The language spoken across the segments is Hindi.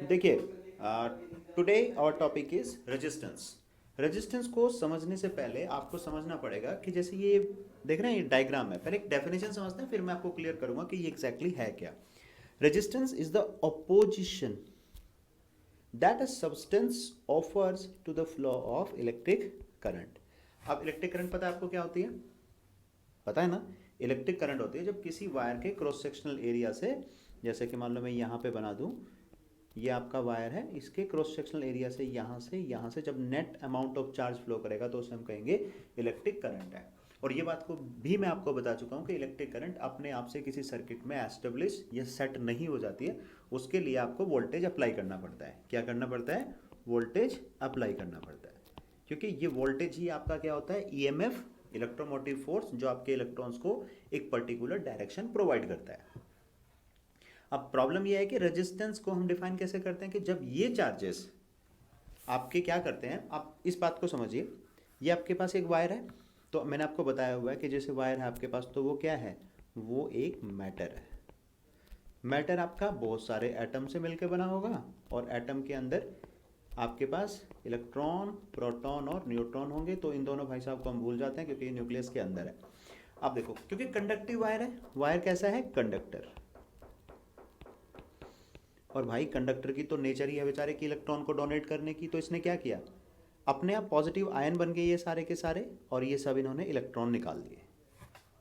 देखिए, today our topic is resistance. Resistance को समझने से पहले आपको समझना पड़ेगा कि जैसे ये देख रहे हैं, ये डायग्राम है। पहले एक डेफिनेशन समझते हैं, फिर मैं आपको क्लियर करूंगा कि ये एग्जैक्टली है क्या। Resistance is the opposition that a substance offers to the flow of electric current. अब इलेक्ट्रिक करंट पता है आपको क्या होती है? पता है ना? इलेक्ट्रिक करंट होती है जब किसी वायर के क्रॉस सेक्शनल एरिया से, जैसे कि मान लो मैं यहाँ पे बना दूँ, ये आपका वायर है, इसके क्रॉस सेक्शनल एरिया से यहाँ से जब net amount of charge flow करेगा तो उसे हम कहेंगे इलेक्ट्रिक करंट है। और ये बात को भी मैं आपको बता चुका हूँ कि इलेक्ट्रिक करंट अपने आप से किसी सर्किट में एस्टेब्लिश या सेट नहीं हो जाती है। उसके लिए आपको वोल्टेज अप्लाई करना पड़ता है। क्या करना पड़ता है? वोल्टेज अप्लाई करना पड़ता है, क्योंकि ये वोल्टेज ही आपका क्या होता है? ईएमएफ, इलेक्ट्रोमोटिव फोर्स, जो आपके इलेक्ट्रॉन्स को एक पर्टिकुलर डायरेक्शन प्रोवाइड करता है। अब प्रॉब्लम यह है कि रेजिस्टेंस को हम डिफाइन कैसे करते हैं कि जब ये चार्जेस आपके क्या करते हैं, आप इस बात को समझिए। ये आपके पास एक वायर है, तो मैंने आपको बताया हुआ है कि जैसे वायर है आपके पास, तो वो क्या है? वो एक मैटर है। मैटर आपका बहुत सारे एटम से मिलकर बना होगा, और एटम के अंदर आपके पास इलेक्ट्रॉन, प्रोटॉन और न्यूट्रॉन होंगे। तो इन दोनों भाई साहब को हम भूल जाते हैं क्योंकि ये न्यूक्लियस के अंदर है। अब देखो, क्योंकि कंडक्टिव वायर है, वायर कैसा है? कंडक्टर। और भाई कंडक्टर की तो नेचर ही है बेचारे की इलेक्ट्रॉन को डोनेट करने की। तो इसने क्या किया? अपने आप पॉजिटिव आयन बन गए ये सारे के सारे, और ये सब इन्होंने इलेक्ट्रॉन निकाल दिए।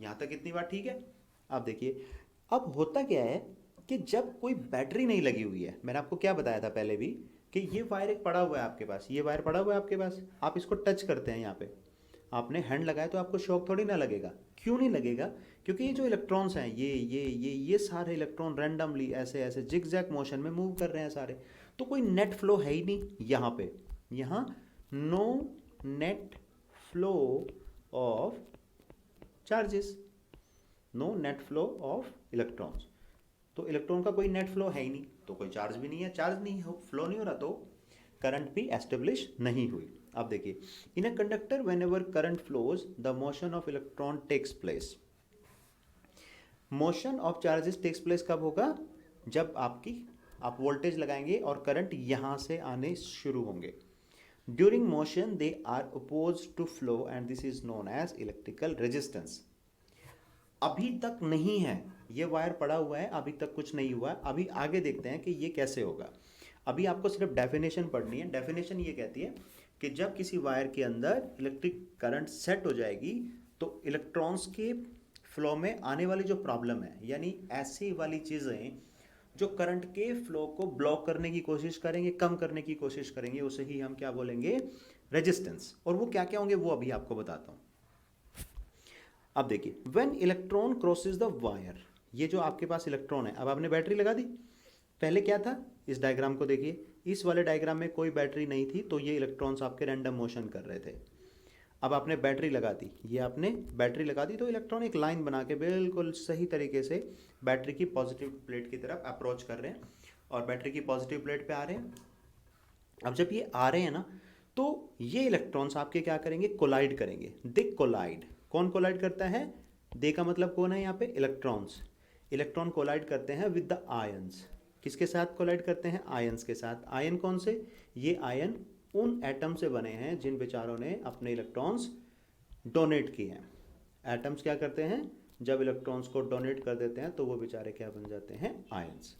यहाँ तक इतनी बात ठीक है? अब देखिए, अब होता क्या है कि जब कोई बैटरी नहीं लगी हुई है, मैंने आपको क्या बताया था पहले भी कि ये वायर एक पड़ा हुआ है आपके पास, ये वायर पड़ा हुआ है आपके पास, आप इसको टच करते हैं, यहाँ पे आपने हैंड लगाया तो आपको शॉक थोड़ी ना लगेगा। क्यों नहीं लगेगा? क्योंकि ये जो इलेक्ट्रॉन्स हैं, ये सारे इलेक्ट्रॉन रैंडमली ऐसे ऐसे जिगजैग मोशन में मूव कर रहे हैं सारे। तो कोई नेट फ्लो है ही नहीं यहाँ पे। यहाँ no net flow of charges, no net flow of electrons. तो इलेक्ट्रॉन का कोई नेट फ्लो है ही नहीं, तो कोई चार्ज भी नहीं है। चार्ज नहीं हो, फ्लो नहीं हो रहा, तो करंट भी एस्टेब्लिश नहीं हुई। अब देखिए, in a conductor whenever current flows the motion of electron takes place. Motion of charges takes place कब होगा? जब आप वोल्टेज लगाएंगे और करंट यहां से आने शुरू होंगे। During motion they are oppose to flow and this is known as electrical resistance. अभी तक नहीं है, ये वायर पड़ा हुआ है, अभी तक कुछ नहीं हुआ है। अभी आगे देखते हैं कि ये कैसे होगा। अभी आपको सिर्फ डेफिनेशन पढ़नी है। डेफिनेशन ये कहती है कि जब किसी वायर के अंदर इलेक्ट्रिक करंट सेट हो जाएगी तो इलेक्ट्रॉन्स के फ्लो में आने वाली जो प्रॉब्लम है, यानी ऐसी वाली चीज़ें जो करंट के फ्लो को ब्लॉक करने की कोशिश करेंगे, कम करने की कोशिश करेंगे, उसे ही हम क्या बोलेंगे? रेजिस्टेंस। और वो क्या क्या होंगे वो अभी आपको बताता हूँ। अब देखिए, when electron crosses the wire, ये जो आपके पास इलेक्ट्रॉन है, अब आपने बैटरी लगा दी। पहले क्या था? इस डायग्राम को देखिए, इस वाले डायग्राम में कोई बैटरी नहीं थी, तो ये इलेक्ट्रॉन्स आपके रैंडम मोशन कर रहे थे। अब आपने बैटरी लगा दी, ये आपने बैटरी लगा दी, तो इलेक्ट्रॉन एक लाइन बना के बिल्कुल सही तरीके से बैटरी की पॉजिटिव प्लेट की तरफ अप्रोच कर रहे हैं, और बैटरी की पॉजिटिव प्लेट पे आ रहे हैं। अब जब ये आ रहे हैं ना, तो ये इलेक्ट्रॉन्स आपके क्या करेंगे? कोलाइड करेंगे। दे कोलाइड। कौन कोलाइड करता है? दे का मतलब कौन है यहाँ पे? इलेक्ट्रॉन्स। इलेक्ट्रॉन कोलाइड करते हैं विद द आयंस। किसके साथ कोलाइड करते हैं? आयंस के साथ। आयन कौन से? ये आयन उन एटम से बने हैं जिन बेचारों ने अपने इलेक्ट्रॉन्स डोनेट किए हैं। एटम्स क्या करते हैं? जब इलेक्ट्रॉन्स को डोनेट कर देते हैं तो वो बेचारे क्या बन जाते हैं? Ions.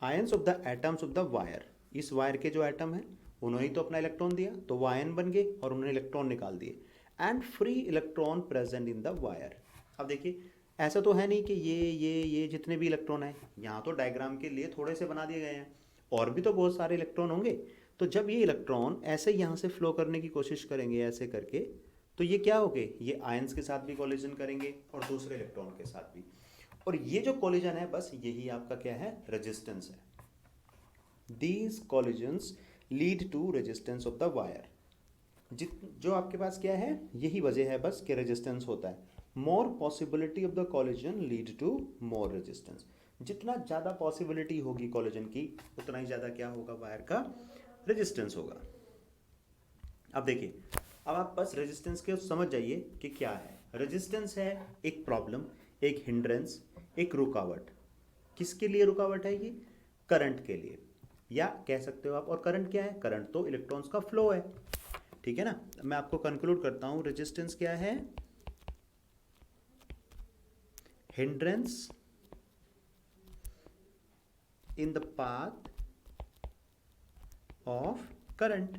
Ions of the atoms of the wire. इस वायर के जो एटम हैं उन्होंने ही तो अपना इलेक्ट्रॉन दिया, तो वो आयन बन गए और उन्होंने इलेक्ट्रॉन निकाल दिए। And free electron present in the wire. अब देखिए, ऐसा तो है नहीं कि ये जितने भी इलेक्ट्रॉन हैं, यहाँ तो डायग्राम के लिए थोड़े से बना दिए गए हैं, और भी तो बहुत सारे इलेक्ट्रॉन होंगे। तो जब ये इलेक्ट्रॉन ऐसे यहाँ से फ्लो करने की कोशिश करेंगे ऐसे करके, तो ये क्या हो गए? ये आयंस के साथ भी कोलिजन करेंगे और दूसरे इलेक्ट्रॉन के साथ भी। और ये जो कोलिजन है, बस यही आपका क्या है? रेजिस्टेंस है। These collisions lead to resistance of the wire। जो आपके पास क्या है, यही वजह है बस कि रेजिस्टेंस होता है। More possibility of the collision lead to more resistance. जितना ज़्यादा पॉसिबिलिटी होगी कॉलिजन की, उतना ही ज़्यादा क्या होगा? वायर का रेजिस्टेंस होगा। अब देखिए, अब आप बस रेजिस्टेंस के समझ जाइए कि क्या है। रेजिस्टेंस है एक प्रॉब्लम, एक हिंड्रेंस, एक रुकावट। किसके लिए रुकावट है ये? करंट के लिए। या कह सकते हो आप। और करंट क्या है? करंट तो इलेक्ट्रॉन्स का फ्लो है, ठीक है ना। मैं आपको कंक्लूड करता हूं, रेजिस्टेंस क्या है? Hindrance in the path of current.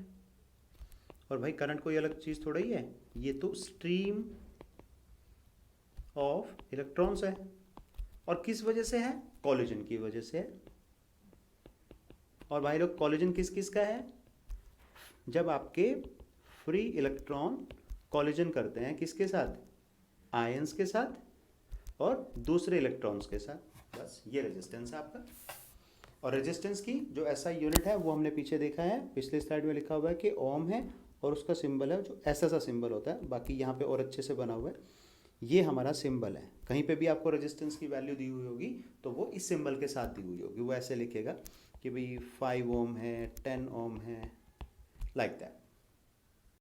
और भाई करंट कोई अलग चीज थोड़ा ही है, ये तो स्ट्रीम ऑफ इलेक्ट्रॉन्स है। और किस वजह से है? कॉलिजन की वजह से है। और भाई लोग कॉलिजन किस किस का है? जब आपके फ्री इलेक्ट्रॉन कॉलिजन करते हैं किसके साथ? आयंस के साथ और दूसरे इलेक्ट्रॉन्स के साथ। बस ये रेजिस्टेंस है आपका। और रेजिस्टेंस की जो ऐसा यूनिट है वो हमने पीछे देखा है, पिछले स्लाइड में लिखा हुआ है कि ओम है, और उसका सिंबल है जो ऐसा सा सिंबल होता है, बाकी यहाँ पे और अच्छे से बना हुआ है, ये हमारा सिंबल है। कहीं पे भी आपको रेजिस्टेंस की वैल्यू दी हुई होगी तो वो इस सिंबल के साथ दी हुई होगी, वो ऐसे लिखेगा कि भाई 5 ओम है, 10 ओम है, लाइक दैट।